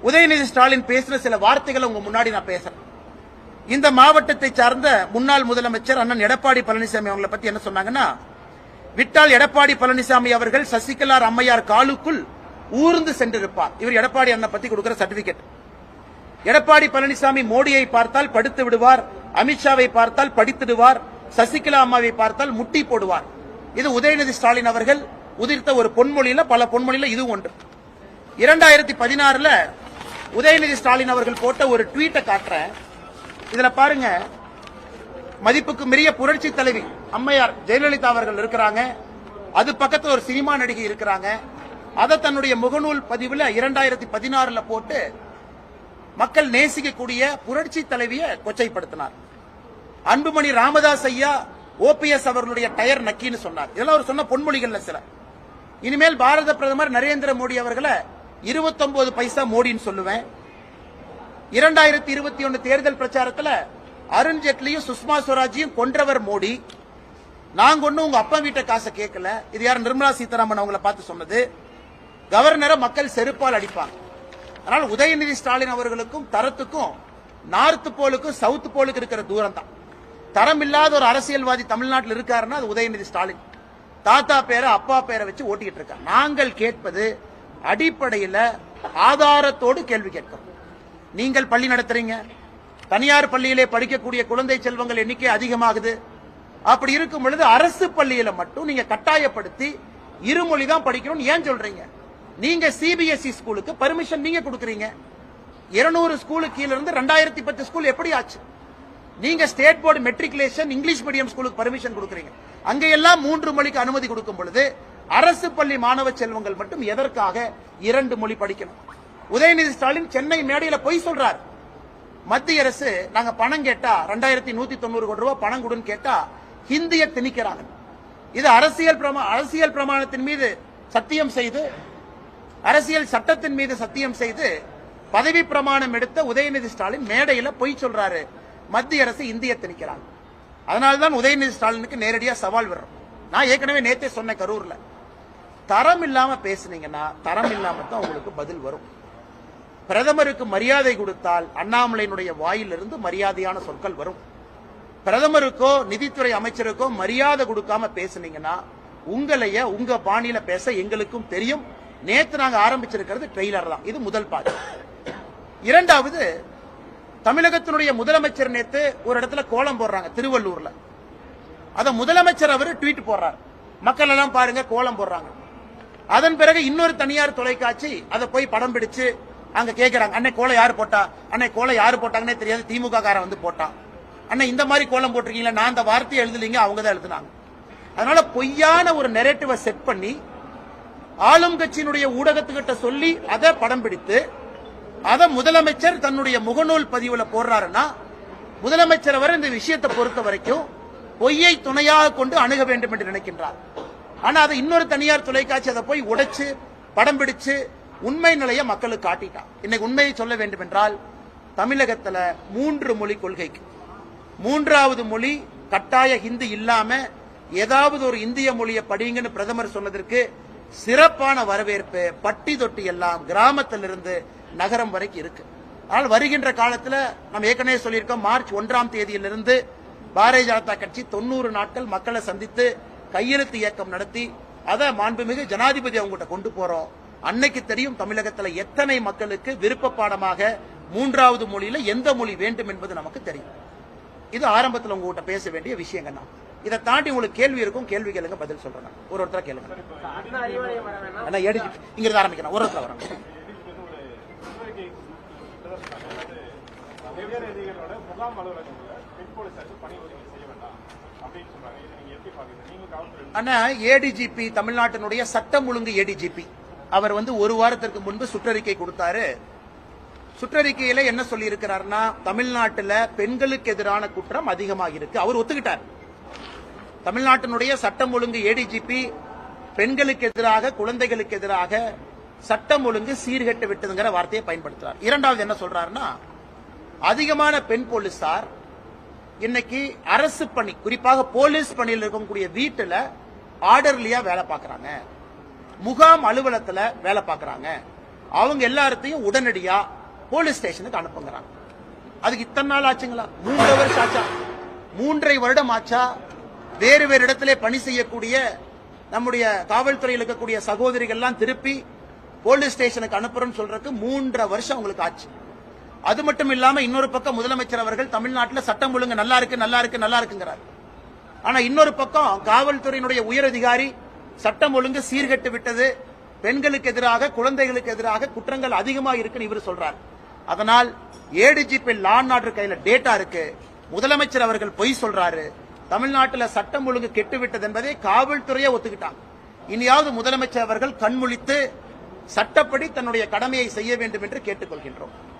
உதயநிதி ஸ்டாலின் பேசின சில வார்த்தைகளை உங்க முன்னாடி நான் பேசுறேன். இந்த மாவட்டத்தை சார்ந்த முன்னாள் முதலமைச்சர் அண்ணன் எடப்பாடி பழனிசாமி அவங்களை பத்தி என்ன சொன்னாங்கன்னா, விட்டால் எடப்பாடி பழனிசாமி அவர்கள் சசிகலா அம்மையார் காலுக்குள் ஊர்ந்து சென்றிருப்பார். இவர் எடப்பாடி அண்ணன் பத்தி கொடுக்கிற சர்டிபிகேட். எடப்பாடி பழனிசாமி மோடியை பார்த்தால் படுத்து விடுவார், அமித்ஷாவை பார்த்தால் படித்திடுவார், சசிகலா அம்மாவை பார்த்தால் முட்டி போடுவார். இது உதயநிதி ஸ்டாலின் அவர்கள் உதிர்த்த ஒரு பொன்மொழியில, பல பொன்மொழியில இது ஒன்று. 2016 உதயநிதி ஸ்டாலின் அவர்கள் போட்ட ஒரு ட்வீட்டை காட்டுறேன். இதுல பாருங்க, மதிப்புக்கு மீறிய புரட்சி தலைவி அம்மையார் ஜெயலலிதா அவர்கள் இருக்கிறாங்க. அது பக்கத்தில் ஒரு சினிமா நடிகை இருக்கிறாங்க. அதை தன்னுடைய முகநூல் பதிவுல 2016 போட்டு மக்கள் நேசிக்கக்கூடிய புரட்சி தலைவியை கொச்சைப்படுத்தினார். அன்புமணி ராமதாஸ் ஐயா ஓபிஎஸ் அவர்களுடைய டயர் நக்கின்னு சொன்னார். இதெல்லாம் அவர் சொன்ன பொன்மொழிகள்ல சில. இனிமேல் பாரத பிரதமர் நரேந்திர மோடி அவர்களை 29 பைசா மோடின்னு சொல்லுவேன். 2021 தேர்தல் பிரச்சாரத்தில் அருண்ஜேட்லியும் சுஷ்மா ஸ்வராஜையும் கொன்றவர் மோடி. நாங்க ஒன்னும் உங்க அப்பா வீட்டை காசை கேட்கல. இது யார்? நிர்மலா சீதாராமன் அவங்களை பார்த்து சொன்னது. கவர்னரை மக்கள் செருப்பால் அடிப்பாங்க. அதனால உதயநிதி ஸ்டாலின் அவர்களுக்கும் தரத்துக்கும் நார்த் போலுக்கும் சவுத் போலுக்கு இருக்கிற தூரம் தான். தரம் இல்லாத ஒரு அரசியல்வாதி தமிழ்நாட்டில் இருக்காருன்னா அது உதயநிதி ஸ்டாலின். தாத்தா பேரை அப்பா பேரை வச்சு ஓட்டிக்கிட்டு இருக்காங்க. நாங்கள் கேட்பது அடிப்படையில் ஆதாரத்தோடு கேள்வி கேட்கிறோம். நீங்கள் பள்ளி நடத்துறீங்க, தனியார் பள்ளியிலே படிக்கக்கூடிய குழந்தை செல்வங்கள் எண்ணிக்கை அதிகமாகுது. அப்படி இருக்கும் பொழுது அரசு பள்ளியில மட்டும் நீங்க கட்டாயப்படுத்தி இருமொழி தான் படிக்கணும் ஏன் சொல்றீங்க? நீங்க சிபிஎஸ்இ ஸ்கூலுக்கு பர்மிஷன் நீங்க கொடுக்கறீங்க. 200 ஸ்கூலுக்கு கீழ இருந்து 2010 ஸ்கூல் எப்படி ஆச்சு? நீங்க state board matriculation English medium ஸ்கூலுக்கு பர்மிஷன் கொடுக்கறீங்க. அங்கெல்லாம் 3 மொழிக்கு அனுமதி கொடுக்கும் பொழுது அரசு பள்ளி மாணவ செல்வங்கள் மட்டும் எதற்காக 2 மொழி படிக்கணும்? உதயநிதி ஸ்டாலின் சென்னை மேடையில் பொய் சொல்றார். மத்திய அரசு நாங்க பணம் கேட்டா 2190 கோடி ரூபாய் பணம் கொடுன்னு கேட்டா ஹிந்தியை திணிக்கிறாங்க. இது அரசியல் பிரமாணத்தின் மீது சத்தியம் செய்து, அரசியல் சட்டத்தின் மீது சத்தியம் செய்து பதவி பிரமாணம் எடுத்த உதயநிதி ஸ்டாலின் மேடையில் பொய் சொல்றாரு. மத்திய அரசு இந்தியை திணிக்கிறாங்க. அதனால்தான் உதயநிதி ஸ்டாலினுக்கு நேரடியாக சவால் வரும். நான் ஏற்கனவே நேத்தே சொன்ன கரூர்ல, தரம் இல்லாம பேசுனீங்கன்னா தரம் இல்லாம தான் உங்களுக்கு பதில் வரும். பிரதமருக்கு மரியாதை கொடுத்தால் அண்ணாமலையினுடைய வாயிலிருந்து மரியாதையான சொற்கள் வரும். பிரதமருக்கோ நிதித்துறை அமைச்சருக்கோ மரியாதை கொடுக்காம பேசுனீங்கன்னா உங்களைய உங்க பாணியில பேச எங்களுக்கும் தெரியும். நேத்து நாங்க ஆரம்பிச்சிருக்கிறது ட்ரெய்லர் தான். இது முதல் பாதி. இரண்டாவது, தமிழகத்தினுடைய முதலமைச்சர் நேத்து ஒரு இடத்துல கோலம் போடுறாங்க திருவள்ளூர்ல. அத முதலமைச்சர் அவர் ட்வீட் போடுறார். மக்கள் எல்லாம் பாருங்க கோலம் போடுறாங்க. அதன் பிறகு இன்னொரு தனியார் தொலைக்காட்சி அதை போய் படம் பிடிச்சு அங்க கேட்கிறாங்க, அன்னை கோலம் யாரு போட்டா? அன்னை கோலம் யாரு போட்டாங்கன்னே தெரியாது, திமுக காரன் வந்து போட்டான். அண்ணா இந்த மாதிரி கோலம் போட்டிருக்கீங்களா? நான் அந்த வார்த்தையை எழுதலீங்க, அவங்க தான் எழுதுனாங்க. அதனால பொய்யான ஒரு நெரேட்டிவை செட் பண்ணி ஆளும் கட்சியினுடைய ஊடகத்துக்கிட்ட சொல்லி அதை படம் பிடித்து அதை முதலமைச்சர் தன்னுடைய முகநூல் பதிவுல போடுறாருன்னா, முதலமைச்சர் அவர் இந்த விஷயத்தை பொறுத்த வரைக்கும் பொய்யை துணையாக கொண்டு அணுக வேண்டும் என்று நினைக்கின்றார். ஆனா அதை இன்னொரு தனியார் தொலைக்காட்சி அதை போய் உடைச்சு படம் பிடிச்சு உண்மை நிலையை மக்களுக்கு காட்டிட்டான். இன்னைக்கு உண்மையை சொல்ல வேண்டும் என்றால், தமிழகத்துல 3 மொழி கொள்கைக்கு 3வது மொழி கட்டாய ஹிந்தி இல்லாம ஏதாவது ஒரு இந்திய மொழியை படிங்கன்னு பிரதமர் சொன்னதற்கு சிறப்பான வரவேற்பு பட்டி தொட்டி எல்லாம் கிராமத்திலிருந்து நகரம் வரைக்கும் இருக்கு. ஆனால் வருகின்ற காலத்தில் நம்ம ஏற்கனவே சொல்லியிருக்கோம், மார்ச் 1ஆம் தேதியிலிருந்து பாரதிய ஜனதா கட்சி 90 நாட்கள் மக்களை சந்தித்து கையெழுத்து இயக்கம் நடத்தி அதை மாண்புமிகு ஜனாதிபதி அவங்ககிட்ட கொண்டு போறோம். அன்னைக்கு தெரியும் தமிழகத்தில் எத்தனை மக்களுக்கு விருப்ப பாடமாக 3வது மொழியில எந்த மொழி வேண்டும் என்பது நமக்கு தெரியும். இது ஆரம்பத்தில் உங்ககிட்ட பேச வேண்டிய விஷயங்கள். இதை தாண்டி உங்களுக்கு கேள்வி இருக்கும், கேள்வி கேளுங்க, பதில் சொல்றேன். ஒருத்தர கேளுங்க. இங்க இருந்து ஆரம்பிக்கிறேன். ஒருத்தர வரேன். அண்ணா, ஏடிஜிபி தமிழ்நாட்டினுடைய சட்டம் ஒழுங்கு ஏடிஜிபி அவர் ஒரு வாரத்திற்கு முன்பு சுற்றறிக்கை கொடுத்தாரு. சுற்றறிக்கையில என்ன சொல்லி இருக்கிறார்னா, தமிழ்நாட்டில் பெண்களுக்கு எதிரான குற்றம் அதிகமாக இருக்கு. அவர் ஒத்துக்கிட்டார். தமிழ்நாட்டினுடைய சட்டம் ஒழுங்கு ஏடிஜிபி பெண்களுக்கு எதிராக குழந்தைகளுக்கு எதிராக சட்டம் ஒழுங்கு சீர்கெட்டு விட்டதுங்கிற வார்த்தையை பயன்படுத்துறார். இரண்டாவது என்ன சொல்றாருன்னா, அதிகமான பெண் போலீசார் இன்னைக்கு அரசு பணி, குறிப்பாக போலீஸ் பணியில் இருக்கக்கூடிய வீட்டுல ஆர்டர்லியா வேலை பார்க்கறாங்க, முகாம் அலுவலகத்துல வேலை பார்க்கறாங்க. அவங்க எல்லாத்தையும் உடனடியா போலீஸ் ஸ்டேஷனுக்கு அனுப்புங்கிறாங்க. அதுக்கு இத்தனை நாள் ஆச்சுங்களா? 3 வருஷம் ஆச்சா? 3.5 வருடம் ஆச்சா? வேறு வேறு இடத்திலே பணி செய்யக்கூடிய நம்முடைய காவல்துறையில் இருக்கக்கூடிய சகோதரிகள்லாம் திருப்பி போலீஸ் ஸ்டேஷனுக்கு அனுப்புறோம்னு சொல்றதுக்கு 3.5 வருஷம் உங்களுக்கு ஆச்சு. அது மட்டும் இல்லாம இன்னொரு பக்கம் முதலமைச்சர் அவர்கள் தமிழ்நாட்டில் சட்டம் ஒழுங்கு நல்லா இருக்கு நல்லா இருக்கு நல்லா இருக்குங்கிறார். ஆனா இன்னொரு பக்கம் காவல்துறையினுடைய உயர் அதிகாரி சட்டம் ஒழுங்கு சீர்கெட்டு விட்டது, பெண்களுக்கு எதிராக குழந்தைகளுக்கு எதிராக குற்றங்கள் அதிகமா இருக்குன்னு இவர் சொல்றார். அதனால் ஏடிஜிபி லா அண்ட் ஆர்டர் கையில டேட்டா இருக்கு, முதலமைச்சர் அவர்கள் பொய் சொல்றாரு, தமிழ்நாட்டில் சட்டம் ஒழுங்கு கெட்டுவிட்டது என்பதை காவல்துறையே ஒத்துக்கிட்டாங்க. இனியாவது முதலமைச்சர் அவர்கள் கண்முழித்து சட்டப்படி தன்னுடைய கடமையை செய்ய வேண்டும் என்று கேட்டுக்கொள்கின்றோம்.